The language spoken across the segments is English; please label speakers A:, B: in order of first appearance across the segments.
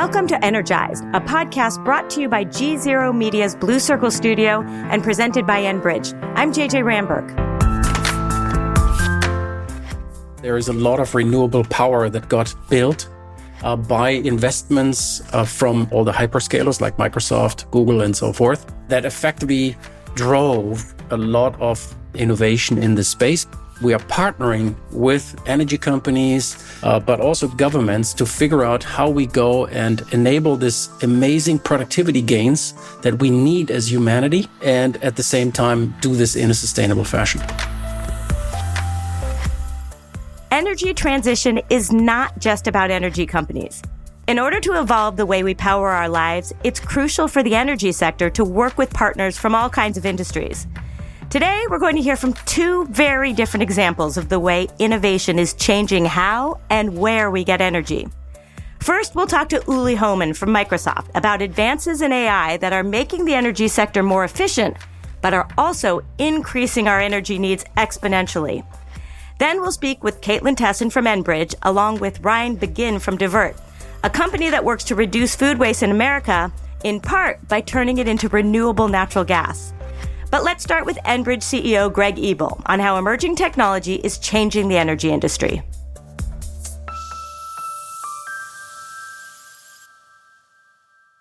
A: Welcome to Energized, a podcast brought to you by GZERO Media's Blue Circle Studio and presented by Enbridge. I'm JJ Ramberg.
B: There is a lot of renewable power that got built by investments from all the hyperscalers like Microsoft, Google, and so forth, that effectively drove a lot of innovation in this space. We are partnering with energy companies, but also governments to figure out how we go and enable this amazing productivity gains that we need as humanity, and at the same time do this in a sustainable fashion.
A: Energy transition is not just about energy companies. In order to evolve the way we power our lives, it's crucial for the energy sector to work with partners from all kinds of industries. Today, we're going to hear from two very different examples of the way innovation is changing how and where we get energy. First, we'll talk to Uli Homann from Microsoft about advances in AI that are making the energy sector more efficient, but are also increasing our energy needs exponentially. Then we'll speak with Caitlin Tessin from Enbridge, along with Ramberg from Divert, a company that works to reduce food waste in America, in part by turning it into renewable natural gas. But let's start with Enbridge CEO Greg Ebel on how emerging technology is changing the energy industry.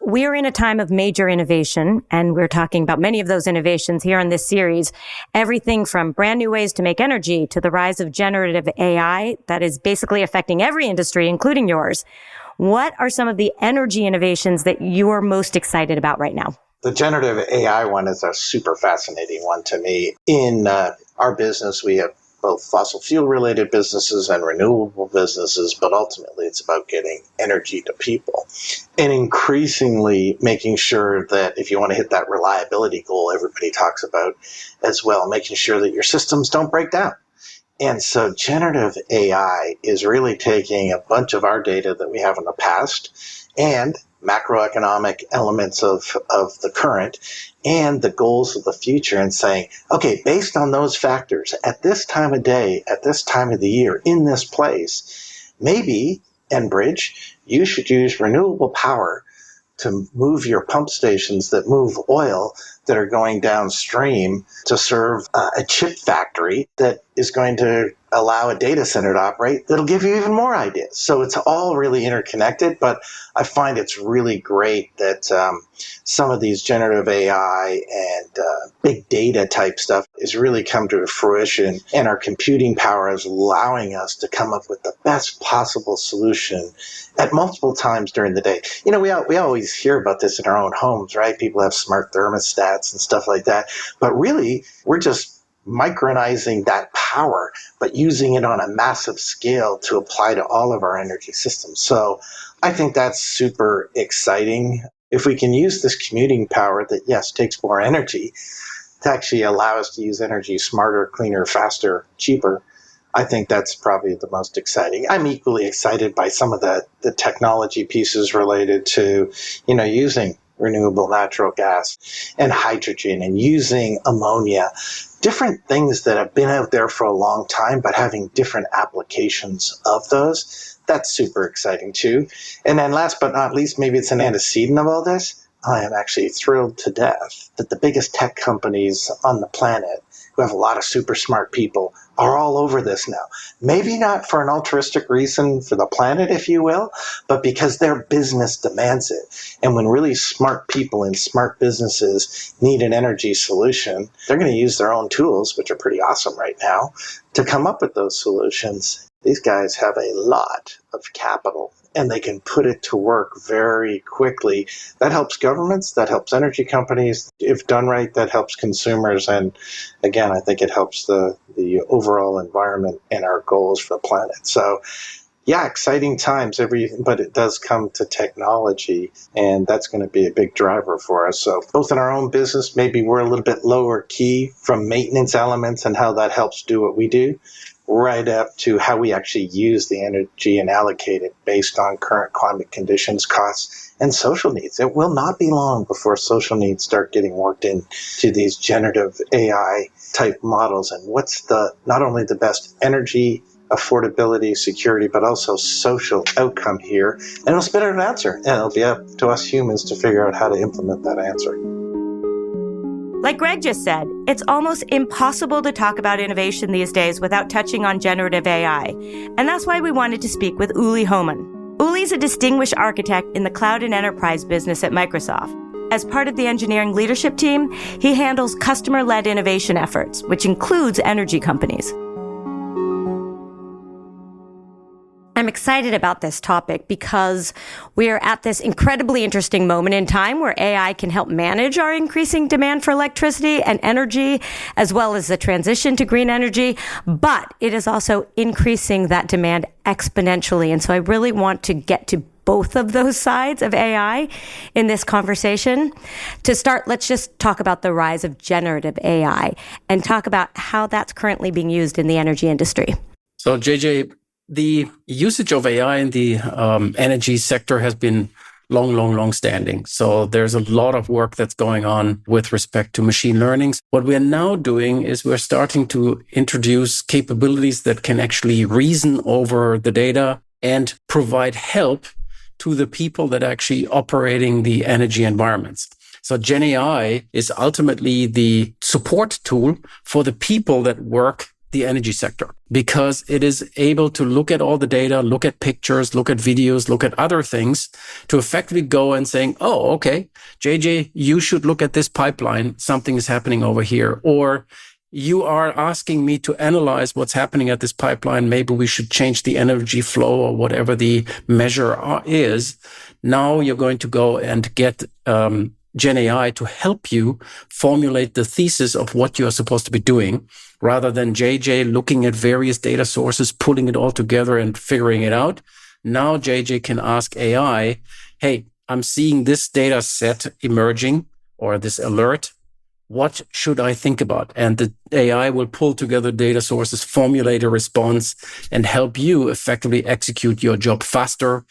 A: We're in a time of major innovation, and we're talking about many of those innovations here in this series. Everything from brand new ways to make energy to the rise of generative AI that is basically affecting every industry, including yours. What are some of the energy innovations that you're most excited about right now?
C: The generative AI one is a super fascinating one to me. In our business, we have both fossil fuel related businesses and renewable businesses, but ultimately it's about getting energy to people and increasingly making sure that if you want to hit that reliability goal everybody talks about as well, making sure that your systems don't break down. And so generative AI is really taking a bunch of our data that we have in the past and macroeconomic elements of the current and the goals of the future and saying, okay, based on those factors, at this time of day, at this time of the year, in this place, maybe, Enbridge, you should use renewable power to move your pump stations that move oil that are going downstream to serve a chip factory that is going to allow a data center to operate that'll give you even more ideas. So it's all really interconnected, but I find it's really great that some of these generative AI and big data type stuff has really come to fruition, and our computing power is allowing us to come up with the best possible solution at multiple times during the day. You know, we always hear about this in our own homes, right? People have smart thermostats and stuff like that, but really we're just micronizing that power, but using it on a massive scale to apply to all of our energy systems. So I think that's super exciting. If we can use this commuting power that, yes, takes more energy to actually allow us to use energy smarter, cleaner, faster, cheaper, I think that's probably the most exciting. I'm equally excited by some of the technology pieces related to, using renewable natural gas and hydrogen and using ammonia, different things that have been out there for a long time, but having different applications of those. That's super exciting too. And then last but not least, maybe it's an antecedent of all this. I am actually thrilled to death that the biggest tech companies on the planet, who have a lot of super smart people, are all over this now. Maybe not for an altruistic reason for the planet, if you will, but because their business demands it. And when really smart people in smart businesses need an energy solution, they're going to use their own tools, which are pretty awesome right now, to come up with those solutions. These guys have a lot of capital, and they can put it to work very quickly. That helps governments, that helps energy companies. If done right, that helps consumers. And again, I think it helps the overall environment and our goals for the planet. So yeah, exciting times, but it does come to technology, and that's going to be a big driver for us. So both in our own business, maybe we're a little bit lower key from maintenance elements and how that helps do what we do, right up to how we actually use the energy and allocate it based on current climate conditions, costs, and social needs. It will not be long before social needs start getting worked into these generative AI type models, and what's not only the best energy affordability, security, but also social outcome here. And it'll spit out an answer. And it'll be up to us humans to figure out how to implement that answer.
A: Like Greg just said, it's almost impossible to talk about innovation these days without touching on generative AI. And that's why we wanted to speak with Uli Homann. Uli's a distinguished architect in the cloud and enterprise business at Microsoft. As part of the engineering leadership team, he handles customer-led innovation efforts, which includes energy companies. I'm excited about this topic because we are at this incredibly interesting moment in time where AI can help manage our increasing demand for electricity and energy, as well as the transition to green energy, but it is also increasing that demand exponentially. And so I really want to get to both of those sides of AI in this conversation. To start, let's just talk about the rise of generative AI and talk about how that's currently being used in the energy industry.
B: So, JJ, the usage of AI in the energy sector has been long standing. So there's a lot of work that's going on with respect to machine learning. What we're now doing is we're starting to introduce capabilities that can actually reason over the data and provide help to the people that are actually operating the energy environments. So Gen AI is ultimately the support tool for the people that work the energy sector, because it is able to look at all the data, look at pictures, look at videos, look at other things to effectively go and saying, oh, okay, JJ, you should look at this pipeline. Something is happening over here. Or you are asking me to analyze what's happening at this pipeline. Maybe we should change the energy flow or whatever the measure is. Now you're going to go and get Gen AI to help you formulate the thesis of what you're supposed to be doing, rather than JJ looking at various data sources, pulling it all together and figuring it out. Now JJ can ask AI, hey, I'm seeing this data set emerging or this alert. What should I think about? And the AI will pull together data sources, formulate a response, and help you effectively execute your job faster,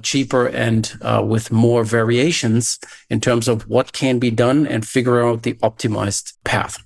B: cheaper, and with more variations in terms of what can be done and figure out the optimized path.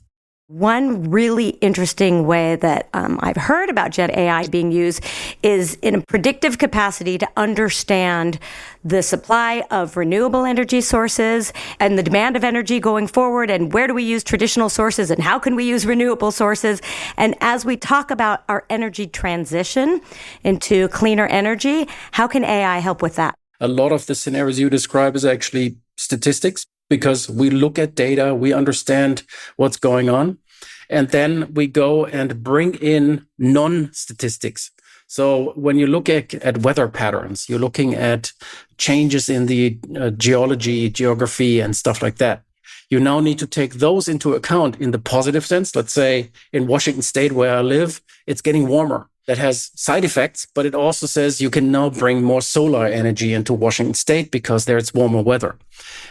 A: One really interesting way that I've heard about Gen AI being used is in a predictive capacity to understand the supply of renewable energy sources and the demand of energy going forward, and where do we use traditional sources and how can we use renewable sources. And as we talk about our energy transition into cleaner energy, how can AI help with that?
B: A lot of the scenarios you describe is actually statistics, because we look at data, we understand what's going on, and then we go and bring in non-statistics. So when you look at weather patterns, you're looking at changes in the geology, geography, and stuff like that. You now need to take those into account in the positive sense. Let's say in Washington State, where I live, it's getting warmer. That has side effects, but it also says you can now bring more solar energy into Washington State because there it's warmer weather.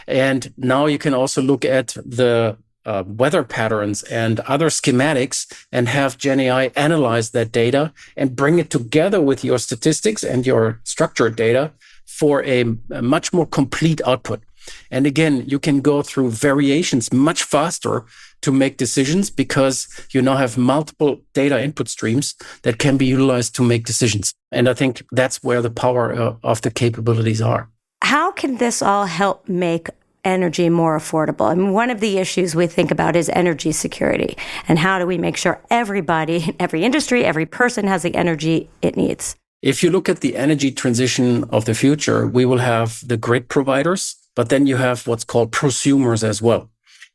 B: And now you can also look at the weather patterns and other schematics and have Gen AI analyze that data and bring it together with your statistics and your structured data for a much more complete output. And again, you can go through variations much faster to make decisions because you now have multiple data input streams that can be utilized to make decisions. And I think that's where the power of the capabilities are.
A: How can this all help make energy more affordable? I mean, one of the issues we think about is energy security. And how do we make sure everybody, every industry, every person has the energy it needs?
B: If you look at the energy transition of the future, we will have the grid providers, but then you have what's called prosumers as well.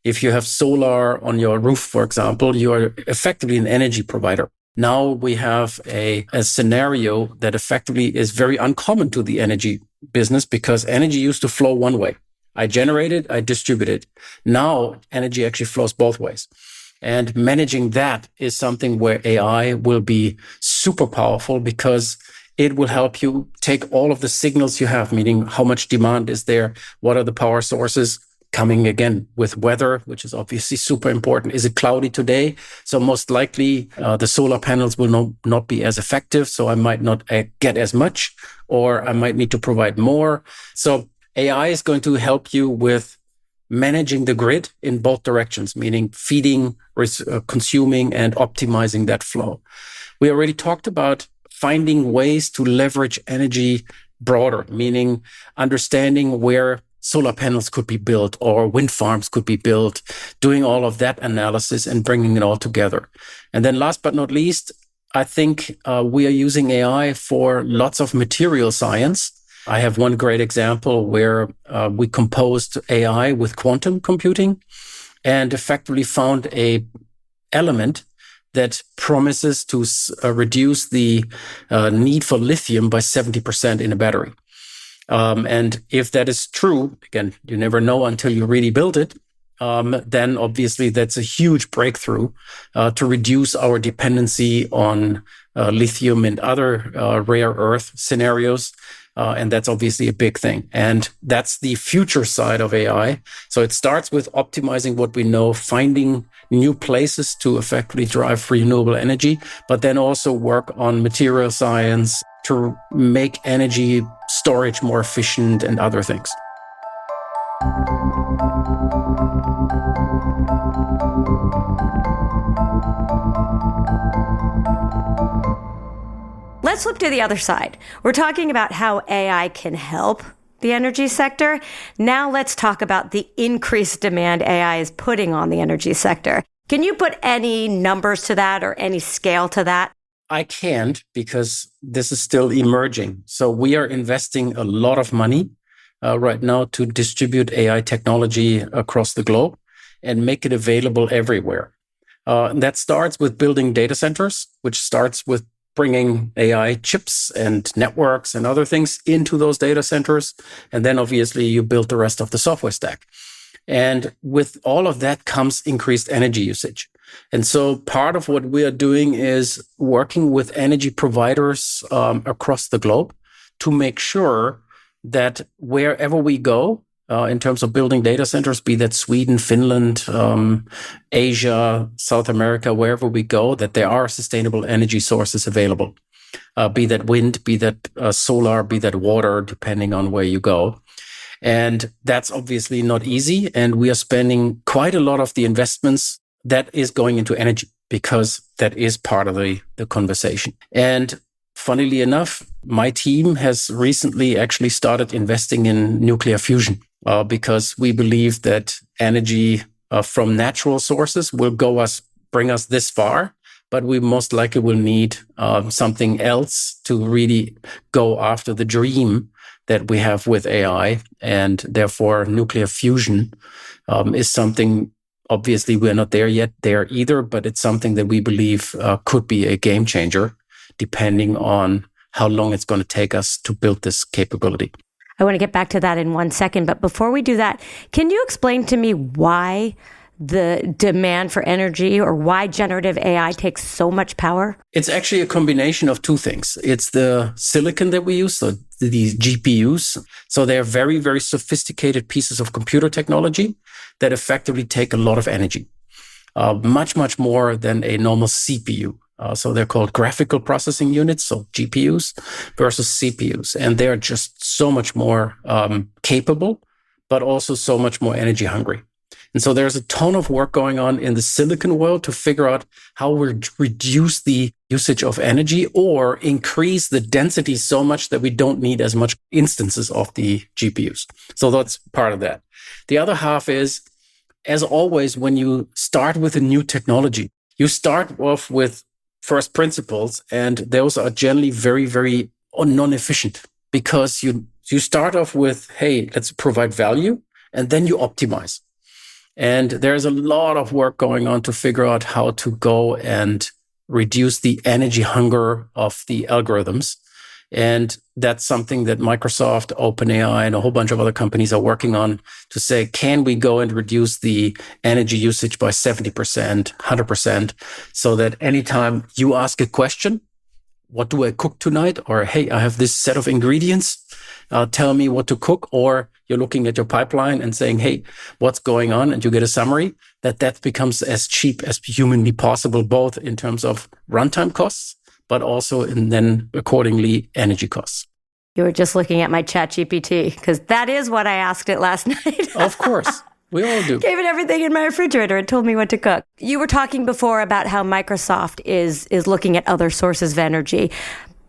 B: If you have solar on your roof, for example, you are effectively an energy provider. Now we have a scenario that effectively is very uncommon to the energy business because energy used to flow one way. I generate it, I distribute it. Now energy actually flows both ways. And managing that is something where AI will be super powerful because it will help you take all of the signals you have, meaning how much demand is there, what are the power sources coming again with weather, which is obviously super important. Is it cloudy today? So most likely the solar panels will not be as effective. So I might not get as much, or I might need to provide more. So AI is going to help you with managing the grid in both directions, meaning feeding, consuming, and optimizing that flow. We already talked about finding ways to leverage energy broader, meaning understanding where solar panels could be built or wind farms could be built, doing all of that analysis and bringing it all together. And then last but not least, I think we are using AI for lots of material science. I have one great example where we composed AI with quantum computing and effectively found a element that promises to reduce the need for lithium by 70% in a battery. And if that is true, again, you never know until you really build it, then obviously that's a huge breakthrough to reduce our dependency on lithium and other rare earth scenarios. And that's obviously a big thing. And that's the future side of AI. So it starts with optimizing what we know, finding new places to effectively drive renewable energy, but then also work on material science to make energy storage more efficient and other things.
A: Let's flip to the other side. We're talking about how AI can help the energy sector. Now let's talk about the increased demand AI is putting on the energy sector. Can you put any numbers to that or any scale to that?
B: I can't because this is still emerging. So we are investing a lot of money right now to distribute AI technology across the globe and make it available everywhere. That starts with building data centers, which starts with bringing AI chips and networks and other things into those data centers. And then obviously you build the rest of the software stack. And with all of that comes increased energy usage. And so part of what we are doing is working with energy providers across the globe to make sure that wherever we go, in terms of building data centers, be that Sweden, Finland, Asia, South America, wherever we go, that there are sustainable energy sources available, be that wind, be that solar, be that water, depending on where you go. And that's obviously not easy. And we are spending quite a lot of the investments that is going into energy because that is part of the conversation. And funnily enough, my team has recently actually started investing in nuclear fusion because we believe that energy from natural sources will bring us this far, but we most likely will need something else to really go after the dream that we have with AI. And therefore, nuclear fusion is something, obviously, we're not there either, but it's something that we believe could be a game changer, depending on how long it's going to take us to build this capability.
A: I want to get back to that in 1 second. But before we do that, can you explain to me why the demand for energy or why generative AI takes so much power?
B: It's actually a combination of two things. It's the silicon that we use, so these GPUs. So they're very, very sophisticated pieces of computer technology that effectively take a lot of energy, much, much more than a normal CPU. So they're called graphical processing units, so GPUs versus CPUs. And they're just so much more capable, but also so much more energy hungry. And so there's a ton of work going on in the silicon world to figure out how we reduce the usage of energy or increase the density so much that we don't need as much instances of the GPUs. So that's part of that. The other half is, as always, when you start with a new technology, you start off with first principles, and those are generally very, very non-efficient because you start off with, hey, let's provide value, and then you optimize. And there's a lot of work going on to figure out how to go and reduce the energy hunger of the algorithms. And that's something that Microsoft, OpenAI, and a whole bunch of other companies are working on to say, can we go and reduce the energy usage by 70%, 100%, so that anytime you ask a question, what do I cook tonight? Or, hey, I have this set of ingredients. Tell me what to cook. Or you're looking at your pipeline and saying, hey, what's going on? And you get a summary that becomes as cheap as humanly possible, both in terms of runtime costs, but also and then accordingly energy costs.
A: You were just looking at my chat GPT because that is what I asked it last night.
B: Of course. We all do.
A: Gave it everything in my refrigerator. It told me what to cook. You were talking before about how Microsoft is looking at other sources of energy.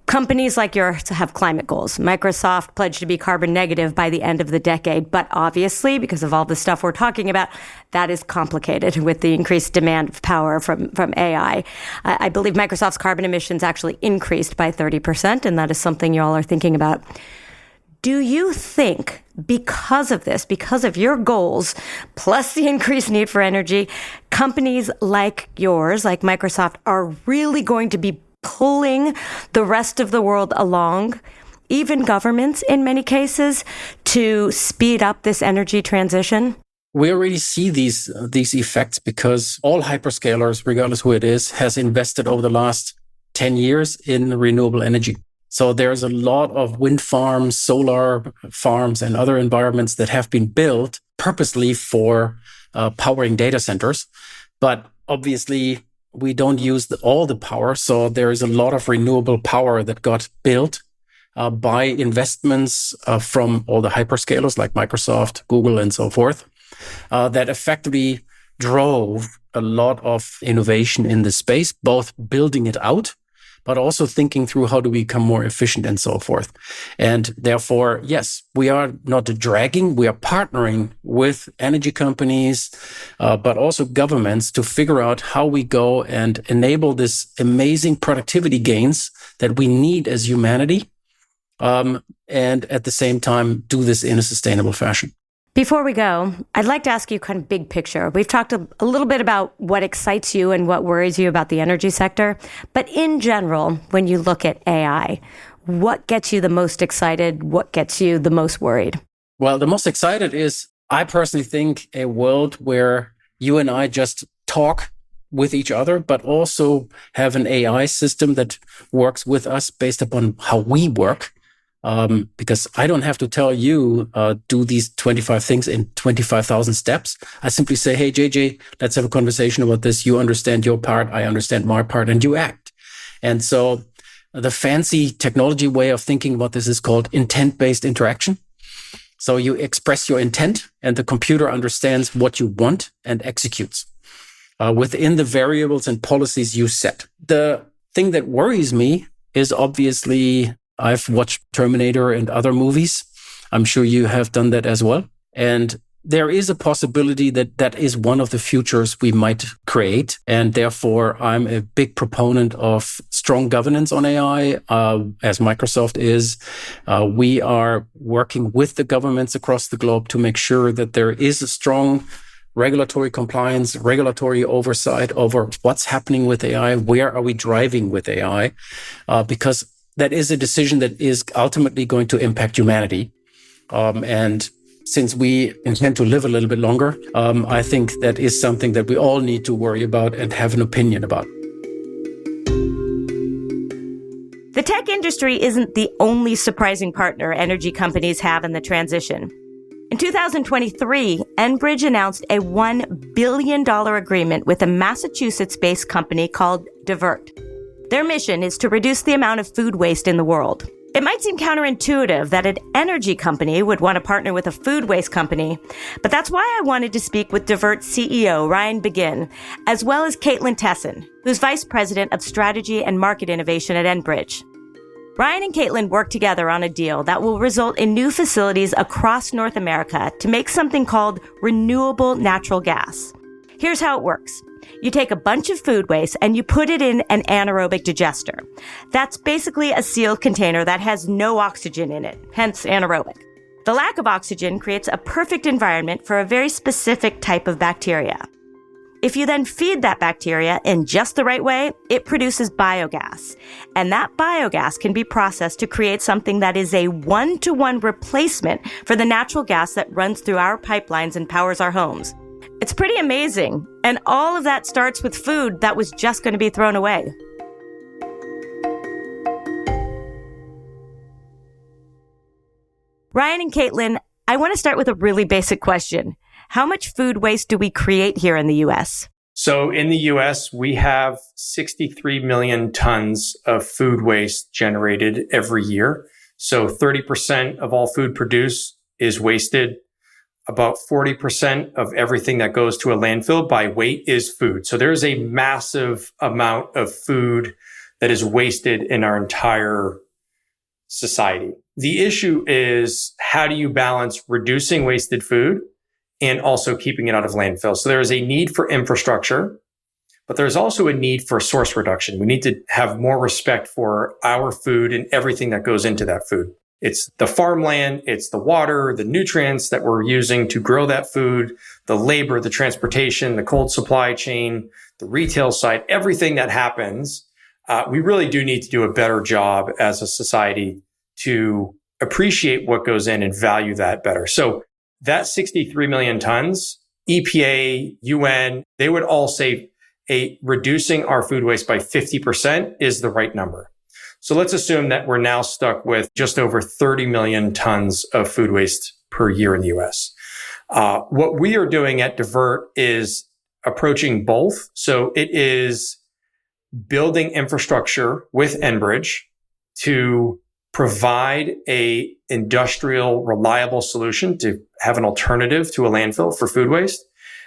A: Companies like yours have climate goals. Microsoft pledged to be carbon negative by the end of the decade. But obviously, because of all the stuff we're talking about, that is complicated with the increased demand of power from AI. I believe Microsoft's carbon emissions actually increased by 30%, and that is something you all are thinking about. Do you think, because of this, because of your goals, plus the increased need for energy, companies like yours, like Microsoft, are really going to be pulling the rest of the world along, even governments in many cases, to speed up this energy transition?
B: We already see these effects because all hyperscalers, regardless who it is, has invested over the last 10 years in renewable energy. So there's a lot of wind farms, solar farms, and other environments that have been built purposely for powering data centers. But obviously, we don't use all the power. So there is a lot of renewable power that got built by investments from all the hyperscalers like Microsoft, Google, and so forth, that effectively drove a lot of innovation in the space, both building it out, but also thinking through how do we become more efficient and so forth. And therefore, yes, we are not dragging, we are partnering with energy companies, but also governments to figure out how we go and enable this amazing productivity gains that we need as humanity, and at the same time, do this in a sustainable fashion.
A: Before we go, I'd like to ask you kind of big picture. We've talked a little bit about what excites you and what worries you about the energy sector. But in general, when you look at AI, what gets you the most excited? What gets you the most worried?
B: Well, the most excited is, I personally think, a world where you and I just talk with each other, but also have an AI system that works with us based upon how we work. Because I don't have to tell you, do these 25 things in 25,000 steps. I simply say, hey, JJ, let's have a conversation about this. You understand your part. I understand my part, and you act. And so the fancy technology way of thinking about this is called intent-based interaction. So you express your intent and the computer understands what you want and executes within the variables and policies you set. The thing that worries me is obviously, I've watched Terminator and other movies. I'm sure you have done that as well. And there is a possibility that that is one of the futures we might create. And therefore, I'm a big proponent of strong governance on AI, as Microsoft is. We are working with the governments across the globe to make sure that there is a strong regulatory compliance, regulatory oversight over what's happening with AI, where are we driving with AI, because that is a decision that is ultimately going to impact humanity. And since we intend to live a little bit longer, I think that is something that we all need to worry about and have an opinion about.
A: The tech industry isn't the only surprising partner energy companies have in the transition. In 2023, Enbridge announced a $1 billion agreement with a Massachusetts-based company called Divert. Their mission is to reduce the amount of food waste in the world. It might seem counterintuitive that an energy company would want to partner with a food waste company, but that's why I wanted to speak with Divert CEO Ryan Begin, as well as Caitlin Tessin, who's Vice President of Strategy and Market Innovation at Enbridge. Ryan and Caitlin work together on a deal that will result in new facilities across North America to make something called renewable natural gas. Here's how it works. You take a bunch of food waste and you put it in an anaerobic digester. That's basically a sealed container that has no oxygen in it, hence anaerobic. The lack of oxygen creates a perfect environment for a very specific type of bacteria. If you then feed that bacteria in just the right way, it produces biogas. And that biogas can be processed to create something that is a one-to-one replacement for the natural gas that runs through our pipelines and powers our homes. It's pretty amazing. And all of that starts with food that was just going to be thrown away. Ryan and Caitlin, I want to start with a really basic question. How much food waste do we create here in the U.S.?
D: So in the U.S., we have 63 million tons of food waste generated every year. So 30% of all food produced is wasted. about 40% of everything that goes to a landfill by weight is food. So there's a massive amount of food that is wasted in our entire society. The issue is, how do you balance reducing wasted food and also keeping it out of landfills? So there is a need for infrastructure, but there's also a need for source reduction. We need to have more respect for our food and everything that goes into that food. It's the farmland, it's the water, the nutrients that we're using to grow that food, the labor, the transportation, the cold supply chain, the retail side, everything that happens. We really do need to do a better job as a society to appreciate what goes in and value that better. So that 63 million tons, EPA, UN, they would all say reducing our food waste by 50% is the right number. So let's assume that we're now stuck with just over 30 million tons of food waste per year in the US. What we are doing at Divert is approaching both. So it is building infrastructure with Enbridge to provide a industrial, reliable solution to have an alternative to a landfill for food waste.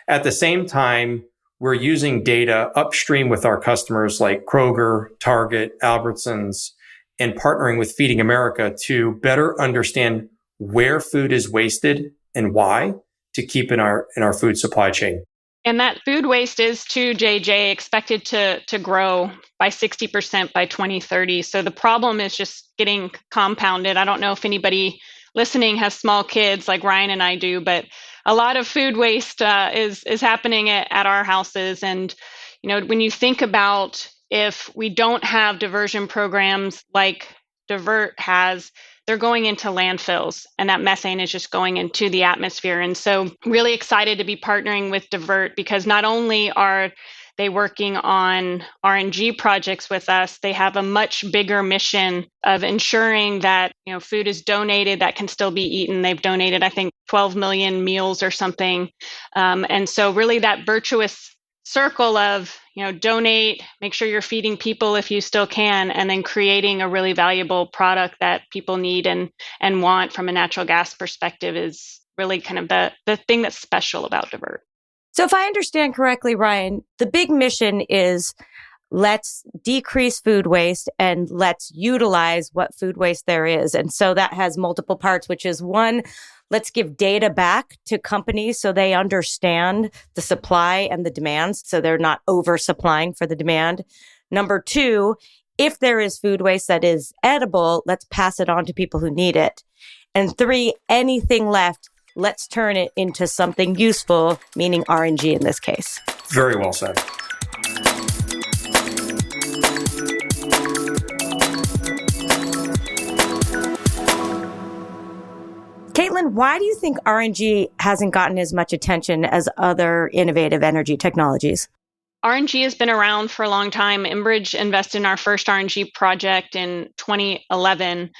D: At the same time, we're using data upstream with our customers like Kroger, Target, Albertsons, and partnering with Feeding America to better understand where food is wasted and why to keep in our food supply chain.
E: And that food waste is, too, JJ, expected to grow by 60% by 2030. So the problem is just getting compounded. I don't know if anybody listening has small kids like Ryan and I do, but a lot of food waste is happening at our houses. And, when you think about if we don't have diversion programs like Divert has, they're going into landfills and that methane is just going into the atmosphere. And so really excited to be partnering with Divert because not only are they working on RNG projects with us, they have a much bigger mission of ensuring that food is donated that can still be eaten. They've donated, I think, 12 million meals or something. And so really that virtuous circle of donate, make sure you're feeding people if you still can, and then creating a really valuable product that people need and want from a natural gas perspective is really kind of the thing that's special about Divert.
A: So if I understand correctly, Ryan, the big mission is let's decrease food waste and let's utilize what food waste there is. And so that has multiple parts, which is one, let's give data back to companies so they understand the supply and the demands, so they're not oversupplying for the demand. Number two, if there is food waste that is edible, let's pass it on to people who need it. And three, anything left, let's turn it into something useful, meaning RNG in this case.
D: Very well said.
A: Caitlin, why do you think RNG hasn't gotten as much attention as other innovative energy technologies?
E: RNG has been around for a long time. Enbridge invested in our first RNG project in 2011.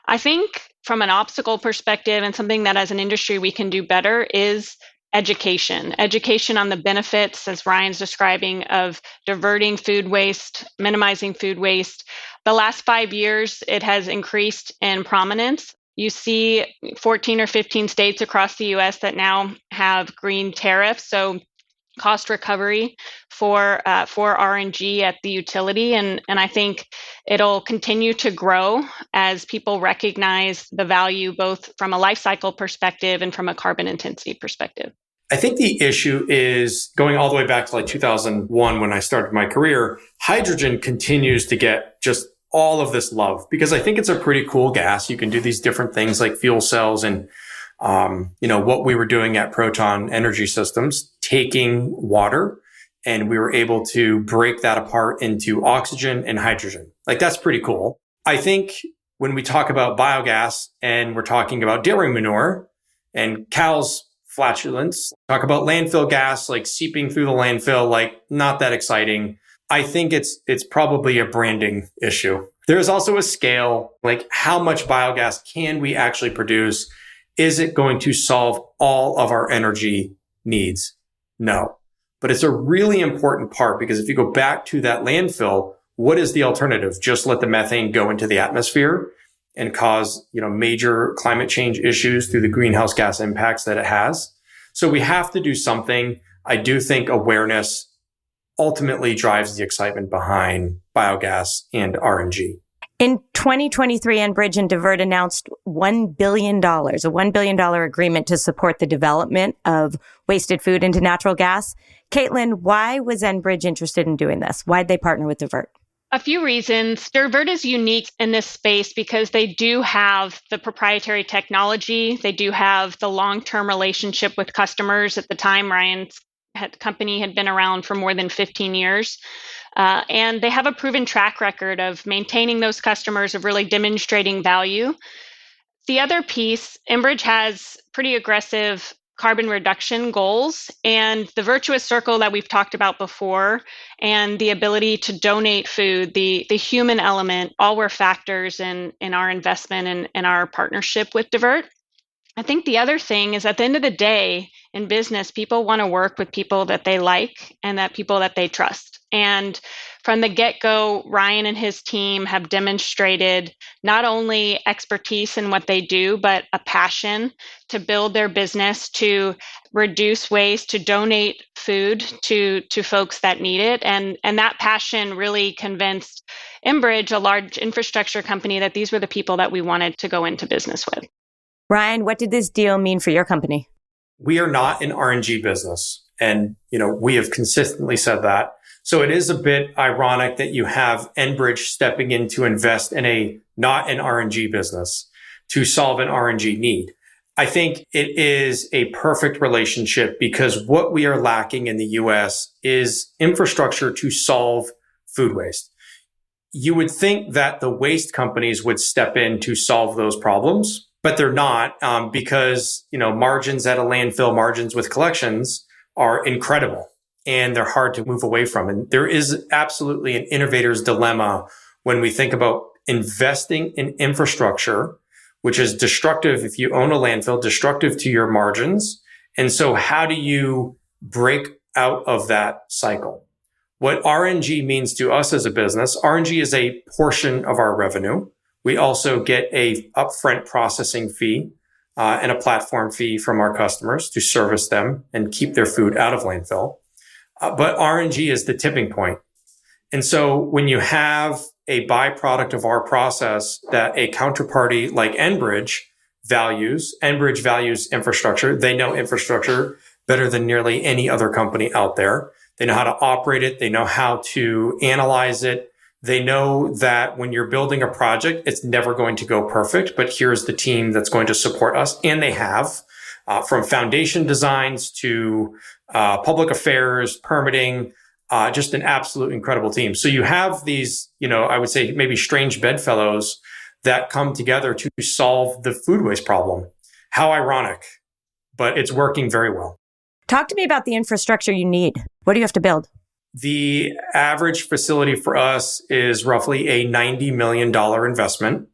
E: I think from an obstacle perspective and something that as an industry we can do better is education on the benefits, as Ryan's describing, of diverting food waste, minimizing food waste. The last 5 years, it has increased in prominence. You see 14 or 15 states across the US that now have green tariffs, so cost recovery for RNG at the utility. And I think it'll continue to grow as people recognize the value both from a life cycle perspective and from a carbon intensity perspective.
D: I think the issue is going all the way back to like 2001 when I started my career. Hydrogen continues to get just all of this love because I think it's a pretty cool gas. You can do these different things like fuel cells and, what we were doing at Proton Energy Systems, taking water and we were able to break that apart into oxygen and hydrogen. Like that's pretty cool. I think when we talk about biogas and we're talking about dairy manure and cows' flatulence, talk about landfill gas, like seeping through the landfill, like not that exciting. I think it's probably a branding issue. There's also a scale, like how much biogas can we actually produce? Is it going to solve all of our energy needs? No. But it's a really important part because if you go back to that landfill, what is the alternative? Just let the methane go into the atmosphere and cause, major climate change issues through the greenhouse gas impacts that it has. So we have to do something. I do think awareness ultimately drives the excitement behind biogas and RNG.
A: In 2023, Enbridge and Divert announced $1 billion, a $1 billion agreement to support the development of wasted food into natural gas. Caitlin, why was Enbridge interested in doing this? Why'd they partner with Divert?
E: A few reasons. Divert is unique in this space because they do have the proprietary technology. They do have the long-term relationship with customers. At the time, Ryan's company had been around for more than 15 years. And they have a proven track record of maintaining those customers, of really demonstrating value. The other piece, Enbridge has pretty aggressive carbon reduction goals, and the virtuous circle that we've talked about before, and the ability to donate food, the human element, all were factors in our investment and our partnership with Divert. I think the other thing is, at the end of the day, in business, people want to work with people that they like and people that they trust. And from the get-go, Ryan and his team have demonstrated not only expertise in what they do, but a passion to build their business, to reduce waste, to donate food to folks that need it. And that passion really convinced Enbridge, a large infrastructure company, that these were the people that we wanted to go into business with.
A: Ryan, what did this deal mean for your company?
D: We are not an RNG business. And, we have consistently said that. So it is a bit ironic that you have Enbridge stepping in to invest in not an RNG business to solve an RNG need. I think it is a perfect relationship because what we are lacking in the US is infrastructure to solve food waste. You would think that the waste companies would step in to solve those problems, but they're not, because, margins at a landfill, margins with collections are incredible. And they're hard to move away from. And there is absolutely an innovator's dilemma when we think about investing in infrastructure, which is destructive if you own a landfill, destructive to your margins. And so how do you break out of that cycle? What RNG means to us as a business, RNG is a portion of our revenue. We also get a upfront processing fee and a platform fee from our customers to service them and keep their food out of landfill. But RNG is the tipping point. And so when you have a byproduct of our process that a counterparty like Enbridge values infrastructure. They know infrastructure better than nearly any other company out there. They know how to operate it. They know how to analyze it. They know that when you're building a project, it's never going to go perfect, but here's the team that's going to support us. And they have, from foundation designs to public affairs, permitting, just an absolute incredible team. So you have these, I would say maybe strange bedfellows that come together to solve the food waste problem. How ironic, but it's working very well.
A: Talk to me about the infrastructure you need. What do you have to build?
D: The average facility for us is roughly a $90 million investment.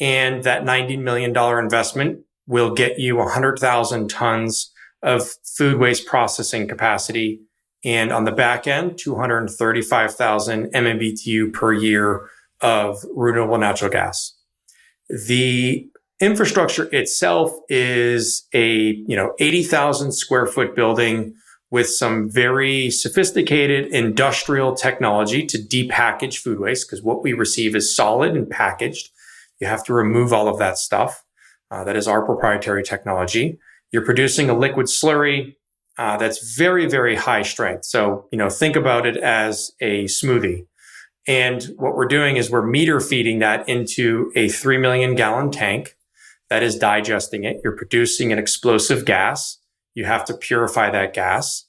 D: And that $90 million investment will get you 100,000 tons of food waste processing capacity. And on the back end, 235,000 MMBTU per year of renewable natural gas. The infrastructure itself is a 80,000 square foot building with some very sophisticated industrial technology to depackage food waste, because what we receive is solid and packaged. You have to remove all of that stuff. That is our proprietary technology. You're producing a liquid slurry that's very, very high strength. So, think about it as a smoothie. And what we're doing is we're meter feeding that into a 3 million gallon tank that is digesting it. You're producing an explosive gas. You have to purify that gas.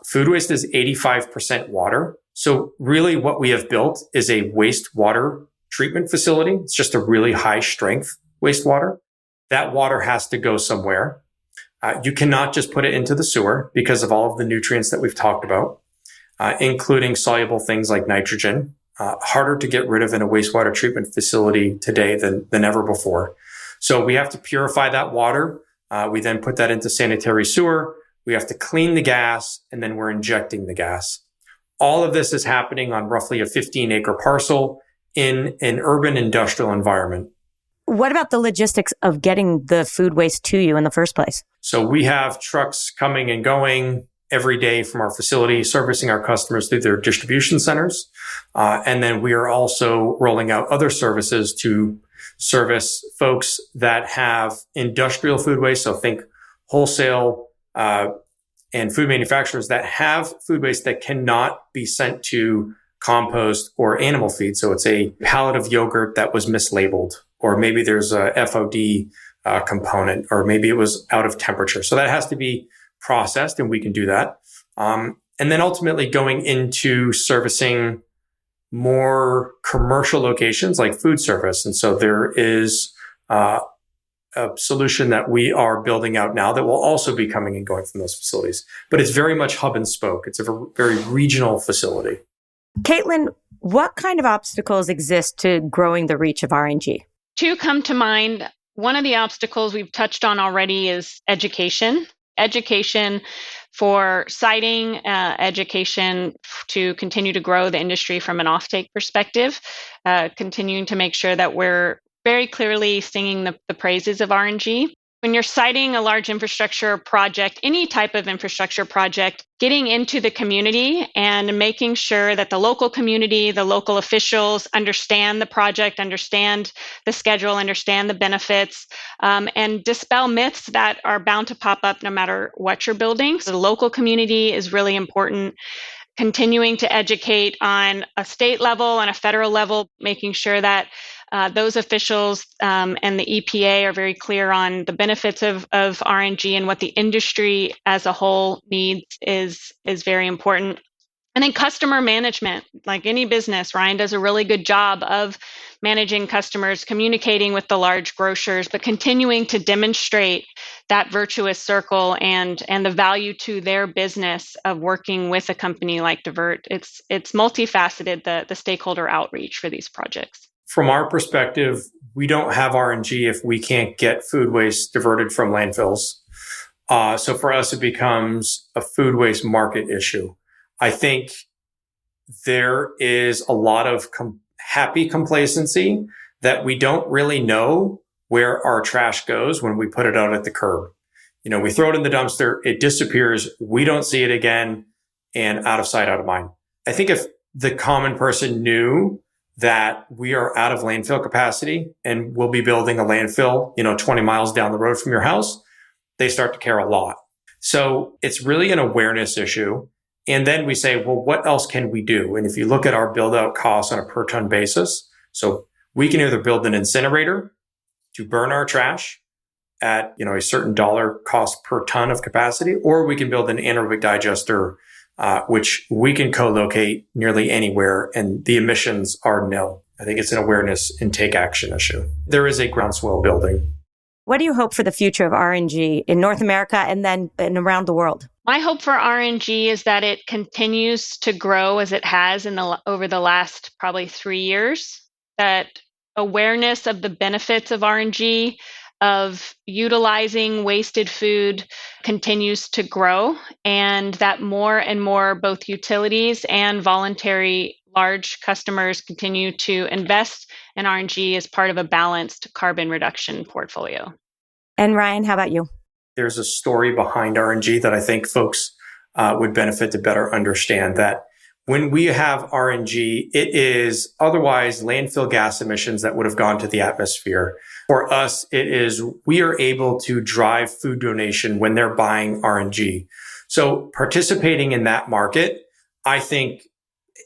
D: Food waste is 85% water. So really what we have built is a wastewater treatment facility. It's just a really high strength wastewater. That water has to go somewhere. You cannot just put it into the sewer because of all of the nutrients that we've talked about, including soluble things like nitrogen, harder to get rid of in a wastewater treatment facility today than ever before. So we have to purify that water. We then put that into sanitary sewer. We have to clean the gas, and then we're injecting the gas. All of this is happening on roughly a 15-acre parcel in an urban industrial environment.
A: What about the logistics of getting the food waste to you in the first place?
D: So we have trucks coming and going every day from our facility, servicing our customers through their distribution centers. And then we are also rolling out other services to service folks that have industrial food waste. So think wholesale and food manufacturers that have food waste that cannot be sent to compost or animal feed. So it's a pallet of yogurt that was mislabeled, or maybe there's a FOD component, or maybe it was out of temperature. So that has to be processed, and we can do that. And then ultimately going into servicing more commercial locations like food service. And so there is a solution that we are building out now that will also be coming and going from those facilities. But it's very much hub and spoke. It's a very regional facility.
A: Caitlin, what kind of obstacles exist to growing the reach of RNG?
E: Two come to mind. One of the obstacles we've touched on already is education. Education for siting, education to continue to grow the industry from an offtake perspective, continuing to make sure that we're very clearly singing the praises of RNG. When you're citing a large infrastructure project, any type of infrastructure project, getting into the community and making sure that the local community, the local officials understand the project, understand the schedule, understand the benefits, and dispel myths that are bound to pop up no matter what you're building. So the local community is really important. Continuing to educate on a state level and a federal level, making sure that those officials and the EPA are very clear on the benefits of RNG and what the industry as a whole needs is very important. And then customer management, like any business, Ryan does a really good job of managing customers, communicating with the large grocers, but continuing to demonstrate that virtuous circle and the value to their business of working with a company like Divert. It's multifaceted, the stakeholder outreach for these projects.
D: From our perspective, we don't have RNG if we can't get food waste diverted from landfills. So for us, it becomes a food waste market issue. I think there is a lot of happy complacency that we don't really know where our trash goes when we put it out at the curb. You know, we throw it in the dumpster, it disappears, we don't see it again, and out of sight, out of mind. I think if the common person knew that we are out of landfill capacity and we'll be building a landfill, 20 miles down the road from your house, they start to care a lot. So it's really an awareness issue. And then we say, well, what else can we do? And if you look at our build out costs on a per ton basis, so we can either build an incinerator to burn our trash at, a certain dollar cost per ton of capacity, or we can build an anaerobic digester, which we can co-locate nearly anywhere, and the emissions are nil. I think it's an awareness and take action issue. There is a groundswell building.
A: What do you hope for the future of RNG in North America and then around the world?
E: My hope for RNG is that it continues to grow as it has over the last probably 3 years, that awareness of the benefits of RNG, of utilizing wasted food continues to grow, and that more and more both utilities and voluntary large customers continue to invest in RNG as part of a balanced carbon reduction portfolio.
A: And Ryan, how about you?
D: There's a story behind RNG that I think folks would benefit to better understand, that when we have RNG, it is otherwise landfill gas emissions that would have gone to the atmosphere. For us, it is we are able to drive food donation when they're buying RNG. So participating in that market, I think,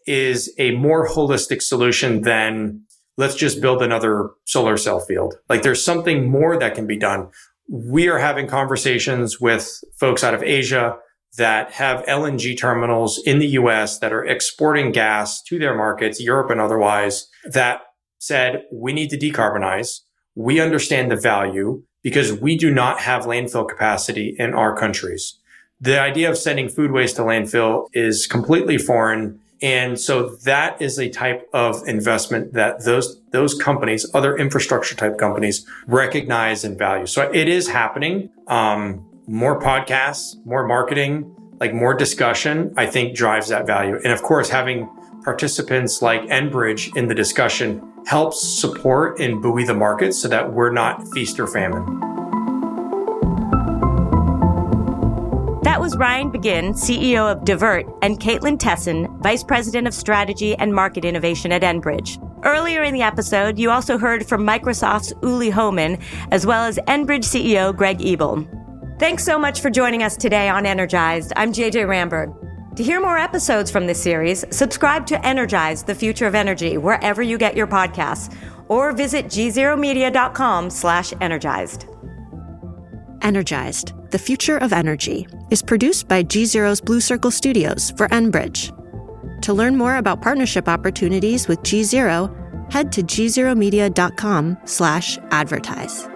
D: is a more holistic solution than let's just build another solar cell field. Like there's something more that can be done. We are having conversations with folks out of Asia that have LNG terminals in the US that are exporting gas to their markets, Europe and otherwise, that said, we need to decarbonize. We understand the value because we do not have landfill capacity in our countries. The idea of sending food waste to landfill is completely foreign. And so that is a type of investment that those companies, other infrastructure type companies, recognize and value. So it is happening. More podcasts, more marketing, like more discussion, I think drives that value. And of course, having participants like Enbridge in the discussion helps support and buoy the market so that we're not feast or famine.
A: was Ryan Begin, CEO of Divert, and Caitlin Tessin, Vice President of Strategy and Market Innovation at Enbridge. Earlier in the episode, you also heard from Microsoft's Uli Homann, as well as Enbridge CEO Greg Ebel. Thanks so much for joining us today on Energized. I'm JJ Ramberg. To hear more episodes from this series, subscribe to Energized, the Future of Energy, wherever you get your podcasts, or visit gzeromedia.com/energized.
F: Energized, the Future of Energy, is produced by GZERO's Blue Circle Studios for Enbridge. To learn more about partnership opportunities with GZERO, head to gzeromedia.com/advertise.